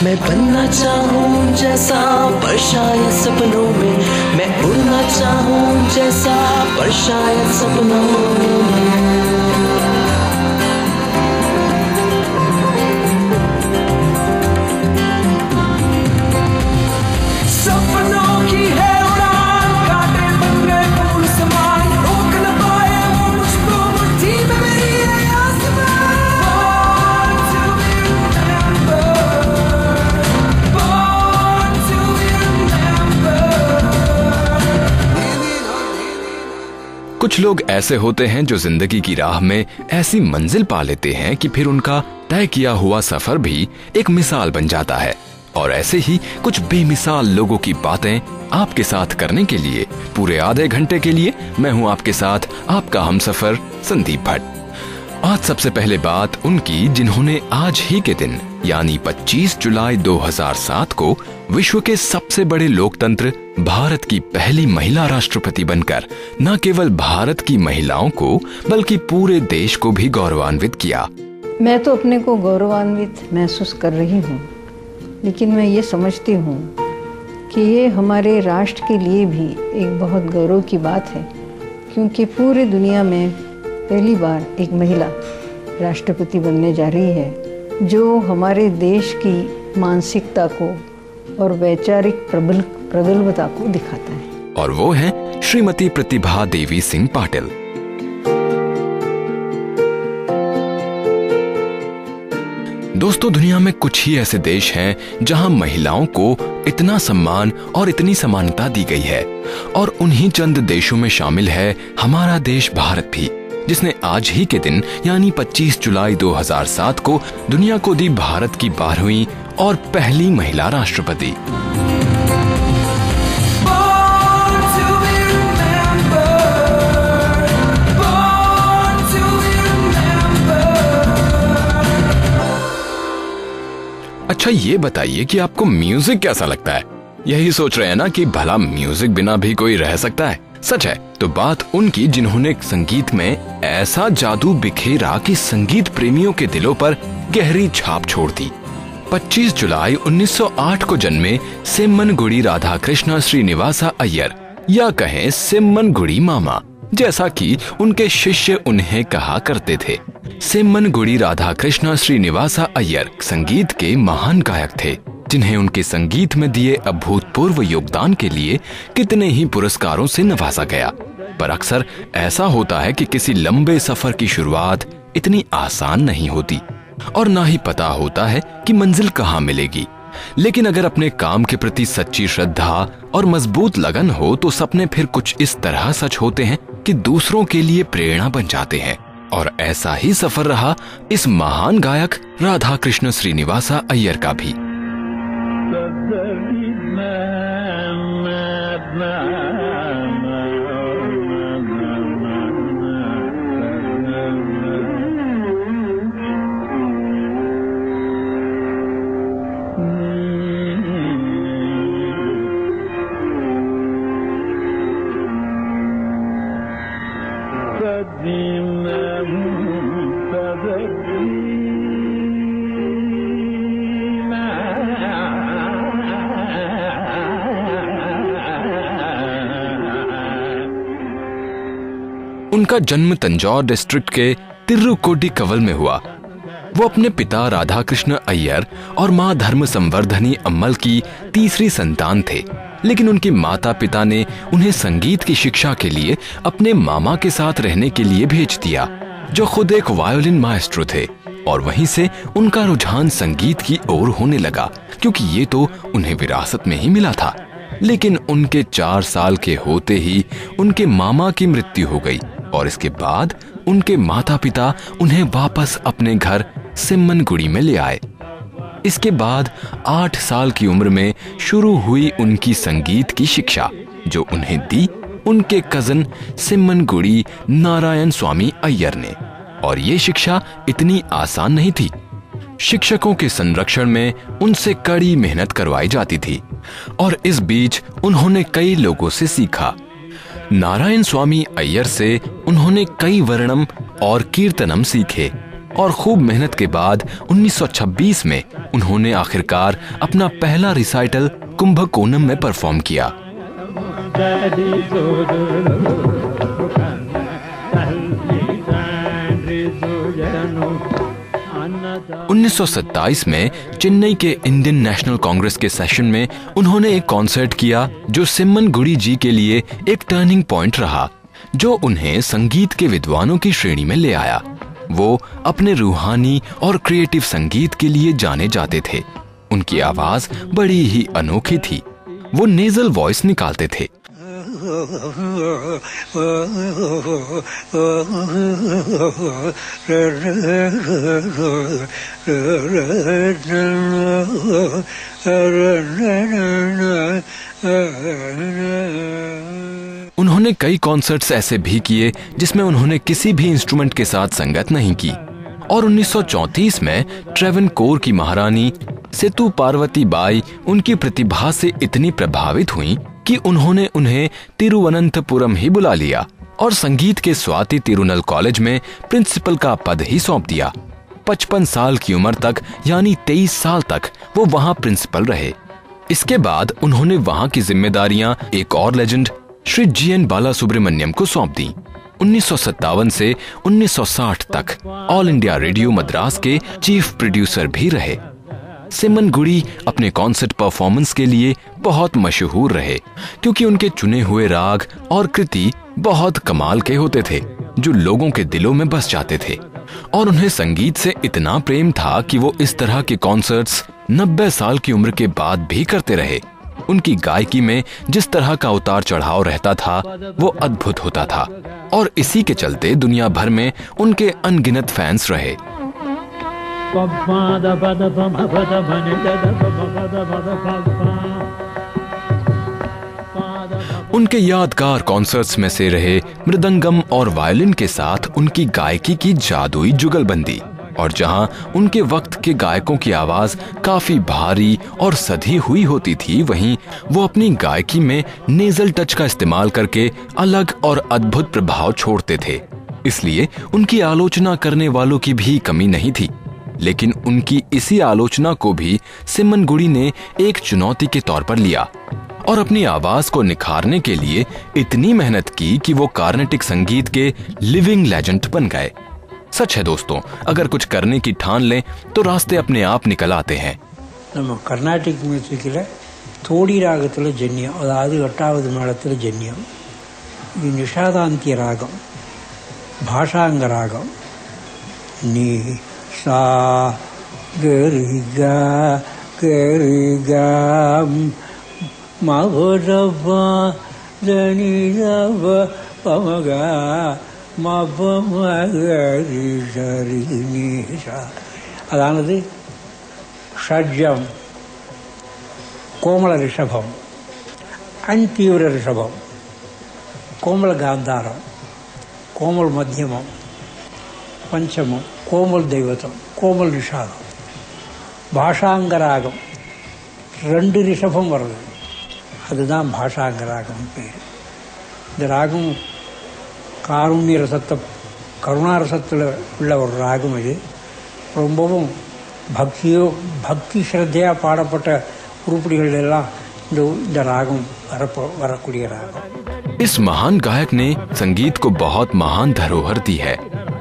मैं बनना चाहूँ जैसा पर शायद सपनों में, मैं उड़ना चाहूँ जैसा पर शायद सपनों में। कुछ लोग ऐसे होते हैं जो जिंदगी की राह में ऐसी मंजिल पा लेते हैं कि फिर उनका तय किया हुआ सफर भी एक मिसाल बन जाता है। और ऐसे ही कुछ बेमिसाल लोगों की बातें आपके साथ करने के लिए पूरे आधे घंटे के लिए मैं हूं आपके साथ आपका हमसफर संदीप भट्ट। आज सबसे पहले बात उनकी जिन्होंने आज ही के दिन यानी 25 जुलाई 2007 को विश्व के सबसे बड़े लोकतंत्र भारत की पहली महिला राष्ट्रपति बनकर न केवल भारत की महिलाओं को बल्कि पूरे देश को भी गौरवान्वित किया। मैं तो अपने को गौरवान्वित महसूस कर रही हूँ, लेकिन मैं ये समझती हूँ कि ये हमारे राष्ट्र के लिए भी एक बहुत गौरव की बात है, क्योंकि पूरी दुनिया में पहली बार एक महिला राष्ट्रपति बनने जा रही है, जो हमारे देश की मानसिकता को और वैचारिक प्रगल्भता को दिखाता है। और वो है श्रीमती प्रतिभा देवी सिंह पाटिल। दोस्तों, दुनिया में कुछ ही ऐसे देश हैं जहां महिलाओं को इतना सम्मान और इतनी समानता दी गई है, और उन्हीं चंद देशों में शामिल है हमारा देश भारत भी, जिसने आज ही के दिन यानी 25 जुलाई 2007 को दुनिया को दी भारत की 12वीं और पहली महिला राष्ट्रपति। अच्छा, ये बताइए कि आपको म्यूजिक कैसा लगता है? यही सोच रहे हैं ना कि भला म्यूजिक बिना भी कोई रह सकता है? सच है तो बात उनकी जिन्होंने संगीत में ऐसा जादू बिखेरा कि संगीत प्रेमियों के दिलों पर गहरी छाप छोड़ दी। 25 जुलाई 1908 को जन्मे सेम्मनगुडी राधाकृष्ण श्रीनिवासा अय्यर, या कहें सेम्मनगुडी मामा, जैसा कि उनके शिष्य उन्हें कहा करते थे। सेम्मनगुडी राधाकृष्ण श्रीनिवासा अय्यर संगीत के महान गायक थे, जिन्हें उनके संगीत में दिए अभूतपूर्व योगदान के लिए कितने ही पुरस्कारों से नवाजा गया। पर अक्सर ऐसा होता है कि किसी लंबे सफर की शुरुआत इतनी आसान नहीं होती, और ना ही पता होता है कि मंजिल कहाँ मिलेगी। लेकिन अगर अपने काम के प्रति सच्ची श्रद्धा और मजबूत लगन हो तो सपने फिर कुछ इस तरह सच होते हैं कि दूसरों के लिए प्रेरणा बन जाते हैं। और ऐसा ही सफर रहा इस महान गायक राधाकृष्ण श्रीनिवासा अय्यर का भी। उनका जन्म तंजौर डिस्ट्रिक्ट के तिरुकोडिकवल में हुआ। वो अपने पिता राधाकृष्ण अय्यर और मां धर्म संवर्धनी अम्मल की तीसरी संतान थे, लेकिन उनके माता पिता ने उन्हें संगीत की शिक्षा के लिए अपने मामा के साथ रहने के लिए भेज दिया, जो खुद एक वायोलिन माएस्ट्रो थे। और वहीं से उनका रुझान संगीत की ओर होने लगा, क्योंकि ये तो उन्हें विरासत में ही मिला था। लेकिन उनके 4 साल के होते ही उनके मामा की मृत्यु हो गई, और इसके बाद उनके माता पिता उन्हें वापस अपने घर सेम्मनगुडी में ले आए। इसके बाद 8 साल की उम्र में शुरू हुई उनकी संगीत की शिक्षा, जो उन्हें दी उनके कजन सेम्मनगुडी नारायण स्वामी अय्यर ने। और ये शिक्षा इतनी आसान नहीं थी। शिक्षकों के संरक्षण में उनसे कड़ी मेहनत करवाई जाती थी, और इस बीच उन्होंने कई लोगों से सीखा। नारायण स्वामी अय्यर से उन्होंने कई वर्णम और कीर्तनम सीखे, और खूब मेहनत के बाद 1926 में उन्होंने आखिरकार अपना पहला रिसाइटल कुंभकोणम में परफॉर्म किया। 1927 में चेन्नई के इंडियन नेशनल कांग्रेस के सेशन में उन्होंने एक कॉन्सर्ट किया जो सिम्मन-गुडी जी के लिए एक टर्निंग पॉइंट रहा, जो उन्हें संगीत के विद्वानों की श्रेणी में ले आया। वो अपने रूहानी और क्रिएटिव संगीत के लिए जाने जाते थे। उनकी आवाज बड़ी ही अनोखी थी। वो नेजल वॉइस निकालते थे। उन्होंने कई कॉन्सर्ट्स ऐसे भी किए जिसमें उन्होंने किसी भी इंस्ट्रूमेंट के साथ संगत नहीं की। और 1934 में ट्रेवनकोर की महारानी सेतु पार्वती बाई उनकी प्रतिभा से इतनी प्रभावित हुई कि उन्होंने उन्हें तिरुवनंतपुरम ही बुला लिया और संगीत के स्वाति तिरुनल कॉलेज में प्रिंसिपल का पद ही सौंप दिया। 55 साल की उम्र तक यानी 23 साल तक वो वहां प्रिंसिपल रहे। इसके बाद उन्होंने वहां की जिम्मेदारियां एक और लेजेंड श्री GN बालासुब्रमण्यम को सौंप दी। 1957 से 1960 तक ऑल इंडिया रेडियो मद्रास के चीफ प्रोड्यूसर भी रहे। सिम्मन-गुडी अपने कॉन्सर्ट परफॉर्मेंस के लिए बहुत मशहूर रहे क्योंकि उनके चुने हुए राग और कृति बहुत कमाल के होते थे जो लोगों के दिलों में बस जाते थे। और उन्हें संगीत से इतना प्रेम था कि वो इस तरह के कॉन्सर्ट्स 90 साल की उम्र के बाद भी करते रहे। उनकी गायकी में जिस तरह का उतार चढ़ाव रहता था वो अद्भुत होता था और इसी के चलते दुनिया भर में उनके अनगिनत फैंस रहे। उनके यादगार कॉन्सर्ट्स में से रहे मृदंगम और वायलिन के साथ उनकी गायकी की जादुई जुगलबंदी, और जहां उनके वक्त के गायकों की आवाज काफी भारी और सधी हुई होती थी, वहीं वो अपनी गायकी में नेजल टच का इस्तेमाल करके अलग और अद्भुत प्रभाव छोड़ते थे। इसलिए उनकी आलोचना करने वालों की भी कमी नहीं थी। लेकिन उनकी इसी आलोचना को भी सिम्मन-गुडी ने एक चुनौती के तौर पर लिया और अपनी आवाज को निखारने के लिए इतनी मेहनत की कि वो कार्नेटिक संगीत के लिविंग लेजेंड बन गए। सच है दोस्तों, अगर कुछ करने की ठान लें तो रास्ते अपने आप निकल आते हैं। நம்ம கர்நாடிக் மியூசிக்கில் தோடி ராகத்தில் ஜன்யம், அதாவது 8வது மேளத்தில் ஜன்யம், இது நிஷாதாந்திய ராகம், பாஷாங்க ராகம், நீ சா கரி கா கரி கா மவரவா தனி ரவ பமகா மபமகரி சரி நீஷா, அதானது ஷட்ஜம், கோமல ரிஷபம், அந்தீவிர ரிஷபம், கோமல காந்தாரம், கோமல் மத்தியமம், பஞ்சமம், கோமல் தெய்வத்தம், கோமல் நிஷாதம், பாஷாங்கராகம், 2 ரிஷபம் வருது, அதுதான் பாஷாங்கராகம் பேர். இந்த ராகம் காருண்ய ரசத்தை, கருணாரசத்தில் உள்ள ஒரு ராகம். இது ரொம்பவும் பக்தி ஸ்ரத்தையா பாடப்பட்ட உருப்படிகள் எல்லாம் இந்த ராகம் வரக்கூடிய ராகம். इस महान गायक ने संगीत को बहुत महान धरोहर दी है,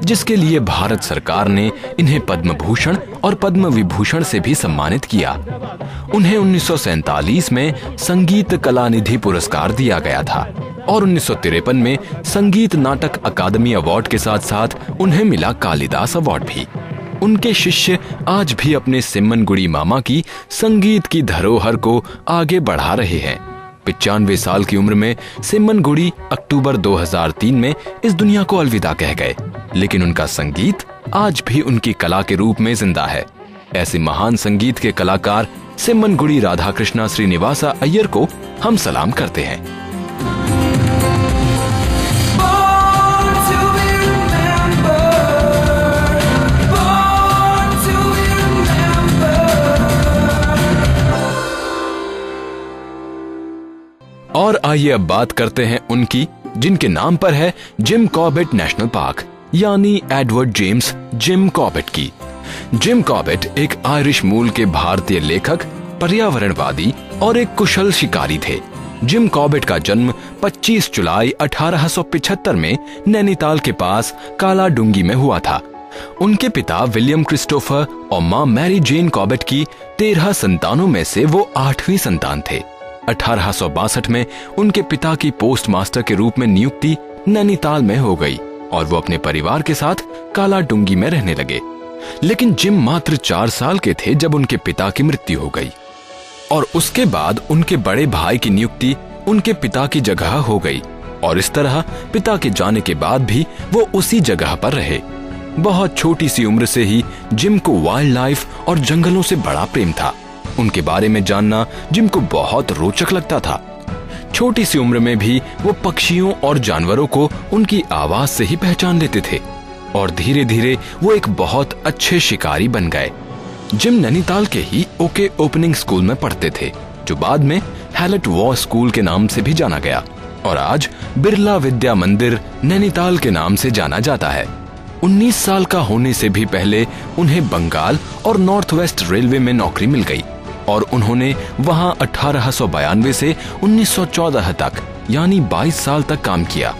जिसके लिए भारत सरकार ने इन्हें पद्म भूषण और पद्म विभूषण से भी सम्मानित किया। उन्हें 1947 में संगीत कलानिधि पुरस्कार दिया गया था और 1953 में संगीत नाटक अकादमी अवार्ड के साथ साथ उन्हें मिला कालिदास अवार्ड भी। उनके शिष्य आज भी अपने सिम्मन-गुडी मामा की संगीत की धरोहर को आगे बढ़ा रहे हैं। 95 साल की उम्र में सिम्मन-गुडी अक्टूबर 2003 में इस दुनिया को अलविदा कह गए, लेकिन उनका संगीत आज भी उनकी कला के रूप में जिंदा है। ऐसे महान संगीत के कलाकार सिम्मन-गुडी राधाकृष्णा श्रीनिवासा अय्यर को हम सलाम करते हैं। और आइए अब बात करते हैं उनकी, जिनके नाम पर है जिम कॉर्बेट नेशनल पार्क। यानी एडवर्ड जेम्स जिम कॉबेट की। जिम कॉबेट एक आयरिश मूल के भारतीय लेखक, पर्यावरणवादी और एक कुशल शिकारी थे। जिम कॉबेट का जन्म 25 जुलाई 1875 में नैनीताल के पास काला डूंगी में हुआ था। उनके पिता विलियम क्रिस्टोफर और मां मैरी जेन कॉबेट की 13 संतानों में से वो 8वीं संतान थे। 1862 में उनके पिता की पोस्ट मास्टर के रूप में नियुक्ति नैनीताल में हो गई और वो अपने परिवार के साथ काला डूंगी में रहने लगे। लेकिन जिम मात्र 4 साल के थे जब उनके पिता की मृत्यु हो गई और उसके बाद उनके बड़े भाई की नियुक्ति उनके पिता की जगह हो गई और इस तरह पिता के जाने के बाद भी वो उसी जगह पर रहे। बहुत छोटी सी उम्र से ही जिम को वाइल्ड लाइफ और जंगलों से बड़ा प्रेम था। उनके बारे में जानना जिम को बहुत रोचक लगता था। छोटी सी उम्र में भी वो पक्षियों और जानवरों को उनकी आवाज से ही पहचान लेते थे और धीरे धीरे वो एक बहुत अच्छे शिकारी बन गए। जिम नैनीताल के ही ओके ओपनिंग स्कूल में पढ़ते थे, जो बाद में हैलेट वॉर स्कूल के नाम से भी जाना गया और आज बिरला विद्या मंदिर नैनीताल के नाम से जाना जाता है। 19 साल का होने से भी पहले उन्हें बंगाल और नॉर्थ वेस्ट रेलवे में नौकरी मिल गई और उन्होंने वहां 1892 से 1914 तक यानी 22 साल तक काम किया।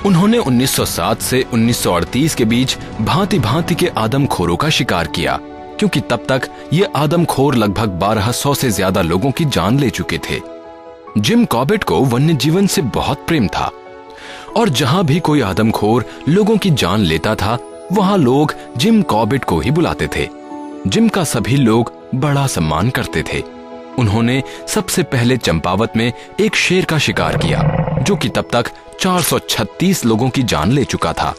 उन्होंने 1907 से 1938 के बीच भांति भांति के आदमखोरों का शिकार किया, क्योंकि तब तक ये आदमखोर लगभग 1200 से ज्यादा लोगों की जान ले चुके थे। जिम कॉबेट को वन्य जीवन से बहुत प्रेम था और जहां भी कोई आदमखोर लोगों की जान लेता था वहां लोग जिम कॉबेट को ही बुलाते थे। जिम का सभी लोग बड़ा सम्मान करते थे। उन्होंने सबसे पहले चंपावत में एक शेर का शिकार किया, जो कि तब तक 436 लोगों की जान ले चुका था।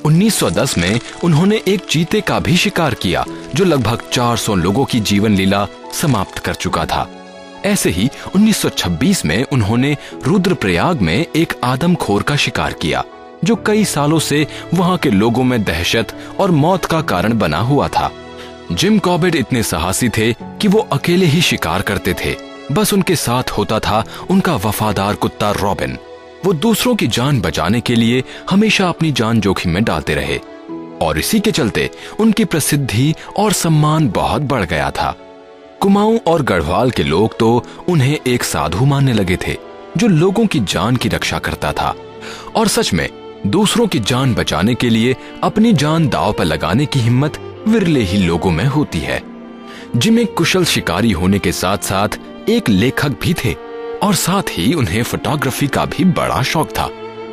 1910 में उन्होंने एक चीते का भी शिकार किया, जो लगभग 400 लोगों की जीवन लीला समाप्त कर चुका था। ऐसे ही 1926 में उन्होंने रुद्रप्रयाग में एक आदमखोर का शिकार किया, जो कई सालों से वहां के लोगों में दहशत और मौत का कारण बना हुआ था। जिम कॉबेट इतने साहसी थे कि वो अकेले ही शिकार करते थे। बस उनके साथ होता था उनका वफादार कुत्ता रॉबिन। वो दूसरों की जान बचाने के लिए हमेशा अपनी जान जोखिम में डालते रहे और इसी के चलते उनकी प्रसिद्धि और सम्मान बहुत बढ़ गया था। कुमाऊं और गढ़वाल के लोग तो उन्हें एक साधु मानने लगे थे, जो लोगों की जान की रक्षा करता था और सच में दूसरों की जान बचाने के लिए अपनी जान दांव पर लगाने की हिम्मत विरले ही लोगों में होती है। जिम एक कुशल शिकारी होने के साथ साथ एक लेखक भी थे और साथ ही उन्हें फोटोग्राफी का भी बड़ा शौक था।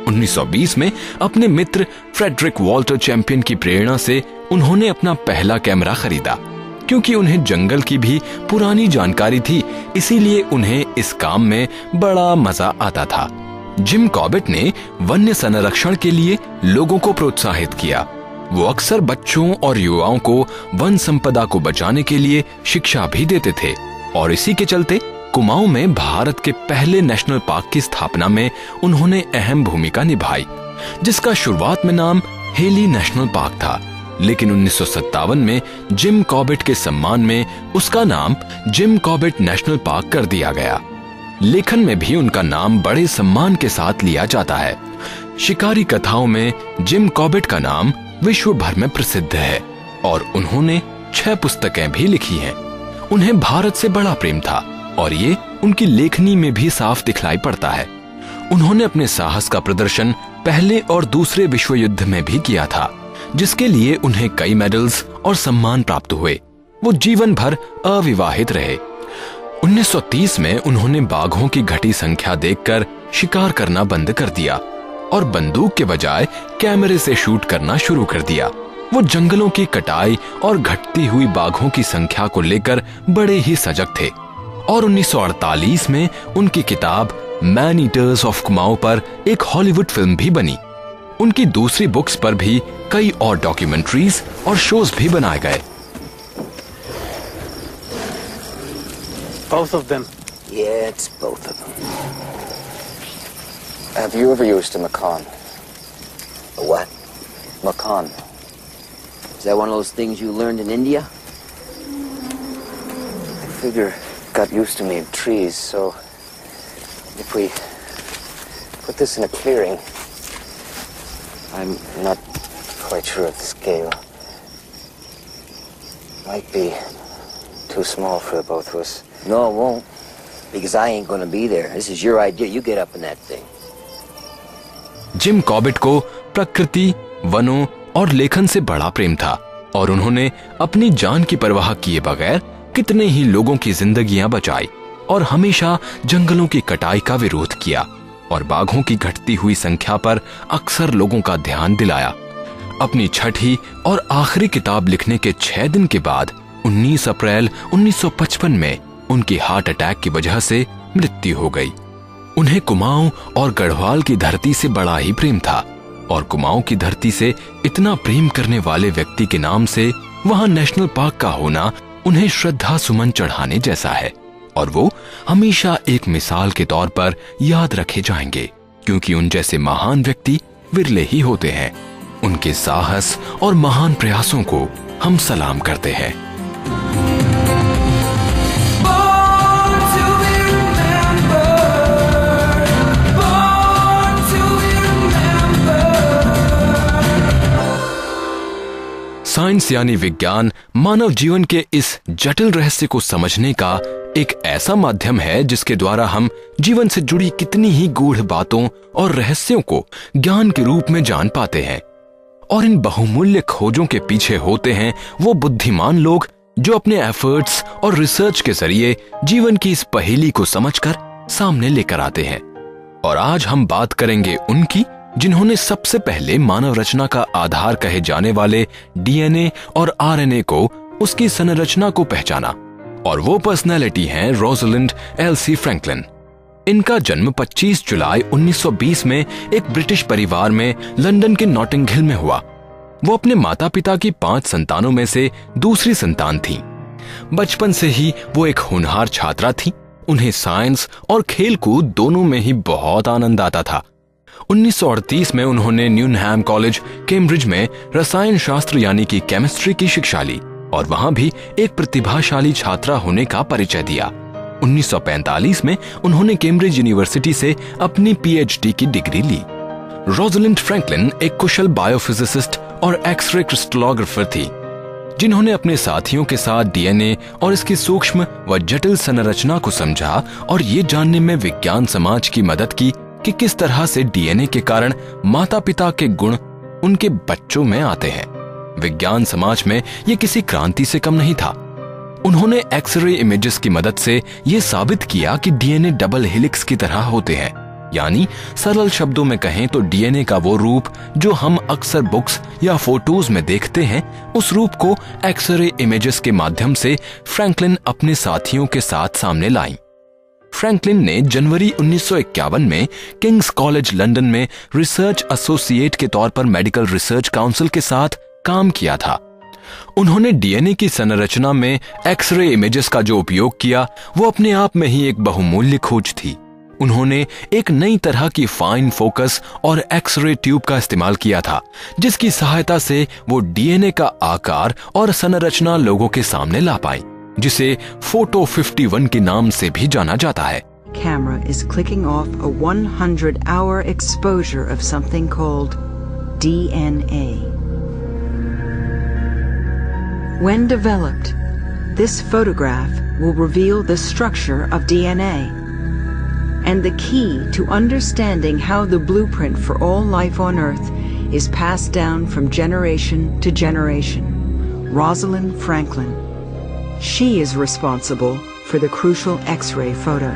1920 में अपने मित्र फ्रेडरिक वॉल्टर चैंपियन की प्रेरणा से उन्होंने अपना पहला कैमरा खरीदा। क्योंकि उन्हें जंगल की भी पुरानी जानकारी थी, इसीलिए उन्हें इस काम में बड़ा मजा आता था। जिम कॉबेट ने वन्य संरक्षण के लिए लोगों को प्रोत्साहित किया। वो अक्सर बच्चों और युवाओं को वन संपदा को बचाने के लिए शिक्षा भी देते थे और इसी के चलते कुमाऊं में भारत के पहले नेशनल पार्क की स्थापना में उन्होंने अहम भूमिका निभाई, जिसका शुरुआत में नाम हेली नेशनल पार्क था, लेकिन 1957 में जिम कॉबेट के सम्मान में उसका नाम जिम कॉबेट नेशनल पार्क कर दिया गया। लेखन में भी उनका नाम बड़े सम्मान के साथ लिया जाता है। शिकारी कथाओं में जिम कॉबेट का नाम विश्व भर में प्रसिद्ध है और उन्होंने 6 पुस्तकें भी लिखी हैं। उन्हें भारत से बड़ा प्रेम था और ये उनकी लेखनी में भी साफ दिखलाई पड़ता है। उन्होंने अपने साहस का प्रदर्शन पहले और दूसरे विश्व युद्ध में भी किया था, जिसके लिए उन्हें कई मेडल्स और सम्मान प्राप्त हुए। वो जीवन भर अविवाहित रहे। 1930 में उन्होंने बाघों की घटी संख्या देखकर शिकार करना बंद कर दिया और बंदूक के बजाय कैमरे से शूट करना शुरू कर दिया। वो जंगलों की कटाई और घटती हुई बाघों की संख्या को लेकर बड़े ही सजग थे और 1948 में उनकी किताब मैन ईटर्स ऑफ कुमाऊं पर एक हॉलीवुड फिल्म भी बनी। उनकी दूसरी बुक्स पर भी कई और डॉक्यूमेंट्रीज और शोज भी बनाए गए। Both of them. Yeah, it's both of them. Have you ever used a Macan? A what? Macan. Is that one of those things you learned in India? The figure got used to me in trees, so if we put this in a clearing, I'm not quite sure if the scale might be too small for the both of us. No, it won't. Because I ain't gonna be there. This is your idea. You get up in that thing. Gym Corbett को प्रकृति, वनों और लेखन से बड़ा प्रेम था और उन्होंने अपनी जान की परवाह किए बगैर कितने ही लोगों की जिंदगियां बचाई और हमेशा जंगलों की कटाई का विरोध किया और बाघों की घटती हुई संख्या पर अक्सर लोगों का ध्यान दिलाया। अपनी छठी और आखिरी किताब लिखने के 6 दिन के बाद 19 अप्रैल 1955 में उनकी हार्ट अटैक की वजह से मृत्यु हो गई। उन्हें कुमाऊं और गढ़वाल की धरती से बड़ा ही प्रेम था और कुमाऊं की धरती से इतना प्रेम करने वाले व्यक्ति के नाम से वहां नेशनल पार्क का होना उन्हें श्रद्धा सुमन चढ़ाने जैसा है और वो हमेशा एक मिसाल के तौर पर याद रखे जाएंगे क्योंकि उन जैसे महान व्यक्ति विरले ही होते हैं। उनके साहस और महान प्रयासों को हम सलाम करते हैं। साइंस यानी विज्ञान मानव जीवन के इस जटिल रहस्य को समझने का एक ऐसा माध्यम है जिसके द्वारा हम जीवन से जुड़ी कितनी ही गूढ़ बातों और रहस्यों को ज्ञान के रूप में जान पाते हैं। और इन बहुमूल्य खोजों के पीछे होते हैं वो बुद्धिमान लोग जो अपने एफर्ट्स और रिसर्च के जरिए जीवन की इस पहेली को समझकर सामने लेकर आते हैं। और आज हम बात करेंगे उनकी जिन्होंने सबसे पहले मानव रचना का आधार कहे जाने वाले डीएनए और आरएनए को उसकी संरचना को पहचाना और वो पर्सनैलिटी हैं रोज़लिंड एलसी फ्रैंकलिन। इनका जन्म 25 जुलाई 1920 में एक ब्रिटिश परिवार में लंदन के नॉटिंग हिल में हुआ। वो अपने माता पिता की 5 संतानों में से दूसरी संतान थी। बचपन से ही वो एक होनहार छात्रा थी। उन्हें साइंस और खेल कूद दोनों में ही बहुत आनंद आता था। 1938 में उन्होंने न्यूनहैम कॉलेज कैम्ब्रिज में रसायन शास्त्र यानी कि केमिस्ट्री की शिक्षा ली और वहां भी एक प्रतिभाशाली छात्रा होने का परिचय दिया। 1945 में उन्होंने कैम्ब्रिज यूनिवर्सिटी से अपनी पीएचडी की डिग्री ली। रोज़लिंड फ्रैंकलिन एक कुशल बायोफिजिसिस्ट और एक्सरे क्रिस्टलोग्राफर थी जिन्होंने अपने साथियों के साथ डीएनए और इसकी सूक्ष्म व जटिल संरचना को समझा और ये जानने में विज्ञान समाज की मदद की कि किस तरह से डीएनए के कारण माता पिता के गुण उनके बच्चों में आते हैं। विज्ञान समाज में ये किसी क्रांति से कम नहीं था। उन्होंने एक्सरे इमेजेस की मदद से ये साबित किया कि डीएनए डबल हेलिक्स की तरह होते हैं, यानी सरल शब्दों में कहें तो डीएनए का वो रूप जो हम अक्सर बुक्स या फोटोज में देखते हैं, उस रूप को एक्सरे इमेजेस के माध्यम से फ्रैंकलिन अपने साथियों के साथ सामने लाई। फ्रैंकलिन ने जनवरी 1951 में किंग्स कॉलेज लंदन में रिसर्च एसोसिएट के तौर पर मेडिकल रिसर्च काउंसिल के साथ काम किया था। उन्होंने डीएनए की संरचना में एक्सरे इमेजेस का जो उपयोग किया वो अपने आप में ही एक बहुमूल्य खोज थी। उन्होंने एक नई तरह की फाइन फोकस और एक्सरे ट्यूब का इस्तेमाल किया था जिसकी सहायता से वो डीएनए का आकार और संरचना लोगों के सामने ला पाई, जिसे फोटो 51 के नाम से भी जाना जाता है। Camera is clicking off a 100-hour exposure of something called DNA. When developed, this photograph will reveal the structure of DNA and the key to understanding how the blueprint for all life on Earth is passed down from generation to generation. Roज़लिंड Franklin. She is responsible for the crucial X-ray photo.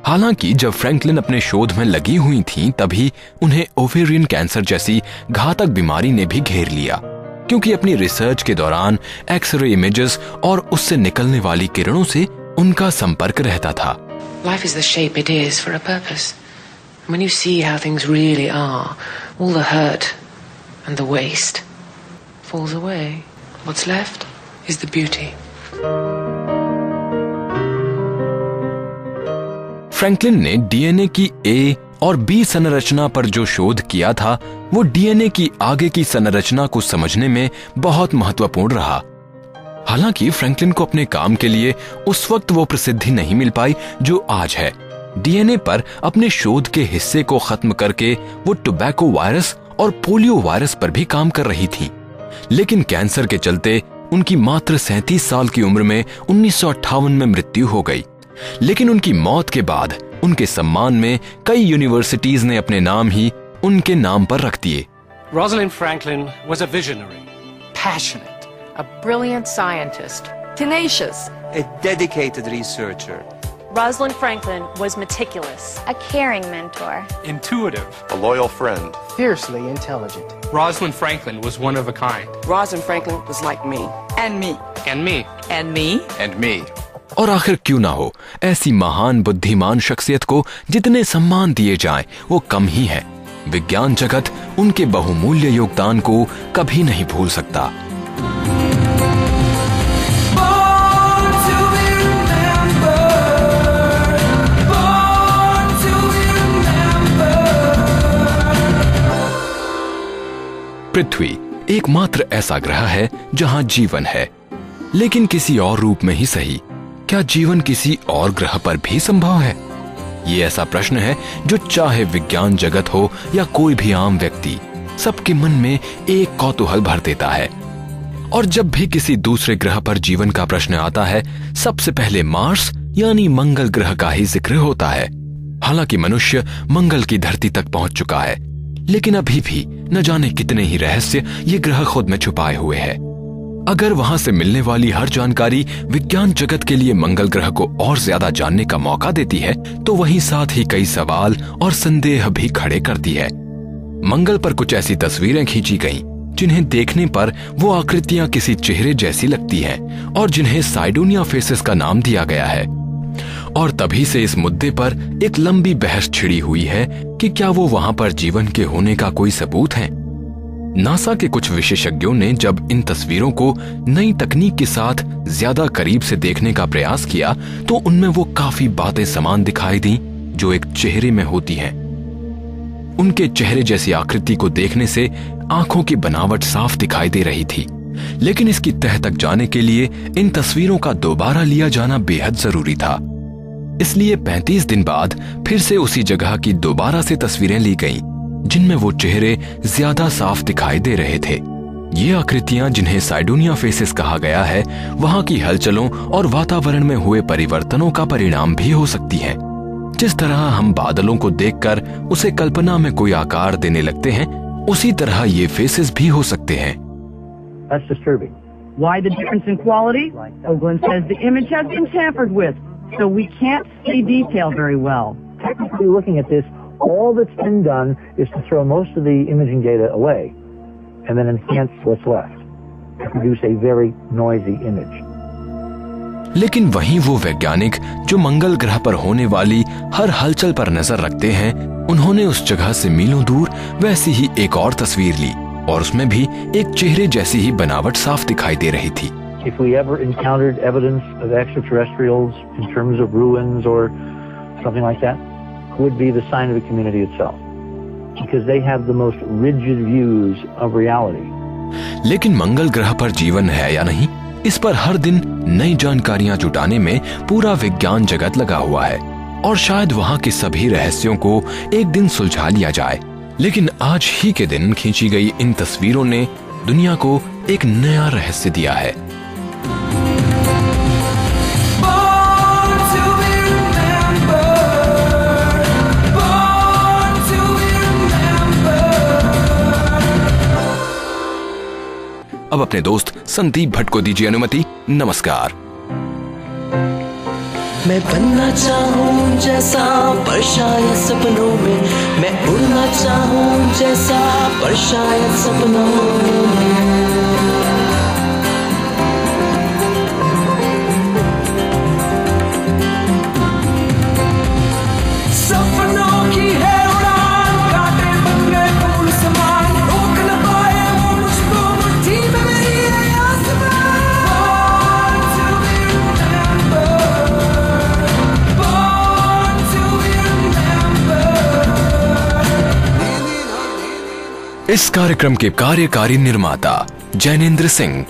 हालांकि जब Franklin अपने शोध में लगी हुई थीं, तभी उन्हें ओवेरियन कैंसर जैसी घातक बीमारी ने भी घेर लिया, क्योंकि अपनी रिसर्च के दौरान एक्सरे इमेजेस और उससे निकलने वाली किरणों से उनका संपर्क रहता था। Life is the shape it is for a purpose. When you see how things really are, all the hurt and the waste falls away. What's left is the beauty. Franklin ने डीएनए की ए और B संरचना पर जो शोध किया था वो डीएनए की आगे की संरचना को समझने में बहुत महत्वपूर्ण रहा। हालांकि फ्रैंकलिन को अपने काम के लिए उस वक्त वो प्रसिद्धि नहीं मिल पाई जो आज है। डीएनए पर अपने शोध के हिस्से को खत्म करके वो टोबैको वायरस और पोलियो वायरस पर भी काम कर रही थीं। लेकिन कैंसर के चलते उनकी मात्र 37 साल की उम्र में 1958 में मृत्यु हो गई। लेकिन उनकी मौत के बाद उनके सम्मान में कई यूनिवर्सिटीज ने अपने नाम ही उनके नाम पर रख दिए। Rosalind Franklin was a visionary, passionate, a brilliant scientist, tenacious, a dedicated researcher. Rosalind Franklin was meticulous, a caring mentor, intuitive, a loyal friend, fiercely intelligent. Rosalind Franklin was one of a kind. Rosalind Franklin was like me. And me. And me. And me. And me. और आखिर क्यों ना हो, ऐसी महान बुद्धिमान शख्सियत को जितने सम्मान दिए जाएं वो कम ही है। विज्ञान जगत उनके बहुमूल्य योगदान को कभी नहीं भूल सकता। पृथ्वी एकमात्र ऐसा ग्रह है जहां जीवन है, लेकिन किसी और रूप में ही सही। क्या जीवन किसी और ग्रह पर भी संभव है? ये ऐसा प्रश्न है जो चाहे विज्ञान जगत हो या कोई भी आम व्यक्ति, सबके मन में एक कौतूहल भर देता है। और जब भी किसी दूसरे ग्रह पर जीवन का प्रश्न आता है, सबसे पहले मार्स यानी मंगल ग्रह का ही जिक्र होता है। हालांकि मनुष्य मंगल की धरती तक पहुंच चुका है, लेकिन अभी भी न जाने कितने ही रहस्य ये ग्रह खुद में छुपाए हुए है। अगर वहां से मिलने वाली हर जानकारी विज्ञान जगत के लिए मंगल ग्रह को और ज्यादा जानने का मौका देती है, तो वहीं साथ ही कई सवाल और संदेह भी खड़े करती है। मंगल पर कुछ ऐसी तस्वीरें खींची गईं, जिन्हें देखने पर वो आकृतियां किसी चेहरे जैसी लगती हैं और जिन्हें साइडोनिया फेसेस का नाम दिया गया है। और तभी से इस मुद्दे पर एक लंबी बहस छिड़ी हुई है कि क्या वो वहां पर जीवन के होने का कोई सबूत है। नासा के कुछ विशेषज्ञों ने जब इन तस्वीरों को नई तकनीक के साथ ज्यादा करीब से देखने का प्रयास किया, तो उनमें वो काफी बातें समान दिखाई दी जो एक चेहरे में होती हैं। उनके चेहरे जैसी आकृति को देखने से आंखों की बनावट साफ दिखाई दे रही थी, लेकिन इसकी तह तक जाने के लिए इन तस्वीरों का दोबारा लिया जाना बेहद जरूरी था। इसलिए 35 दिन बाद फिर से उसी जगह की दोबारा से तस्वीरें ली गईं, जिनमें वो चेहरे ज्यादा साफ दिखाई दे रहे थे। ये आकृतियां, जिन्हें साइडोनिया फेसेस कहा गया है, वहां की हलचलों और वातावरण में हुए परिवर्तनों का परिणाम भी हो सकती हैं। जिस तरह हम बादलों को देखकर उसे कल्पना में कोई आकार देने लगते हैं, उसी तरह ये फेसेस भी हो सकते हैं। That's disturbing. Why the difference in quality? Oakland says the image has been tampered with, so we can't see detail very well. Technically looking at this, all that's been done is to throw most of the imaging data away and then enhance what's left to produce a very noisy image. लेकिन वहीं वो वैज्ञानिक जो मंगल ग्रह पर होने वाली हर हलचल पर नजर रखते हैं, उन्होंने उस जगह से मीलों दूर वैसी ही एक और तस्वीर ली और उसमें भी एक चेहरे जैसी ही बनावट साफ दिखाई दे रही थी। If we ever encountered evidence of extraterrestrials in terms of ruins or something like that, would be the sign of the community itself, because they have the most rigid views of reality. लेकिन मंगल ग्रह पर जीवन है या नहीं, इस पर हर दिन नई जानकारियां जुटाने में पूरा विज्ञान जगत लगा हुआ है और शायद वहां के सभी रहस्यों को एक दिन सुलझा लिया जाए। लेकिन आज ही के दिन खींची गई इन तस्वीरों ने दुनिया को एक नया रहस्य दिया है। अब अपने दोस्त संदीप भट्ट को दीजिए अनुमति। नमस्कार। मैं बनना चाहूं जैसा पर शायद सपनों में, मैं उड़ना चाहूं जैसा पर शायद सपनों में। सपनों की है उड़ान, कांटे बन गए फूल समान, रोक न पाए वो मुझको मुट्ठी में मेरी आसमां। इस कार्यक्रम के कार्यकारी निर्माता जैनेंद्र सिंह।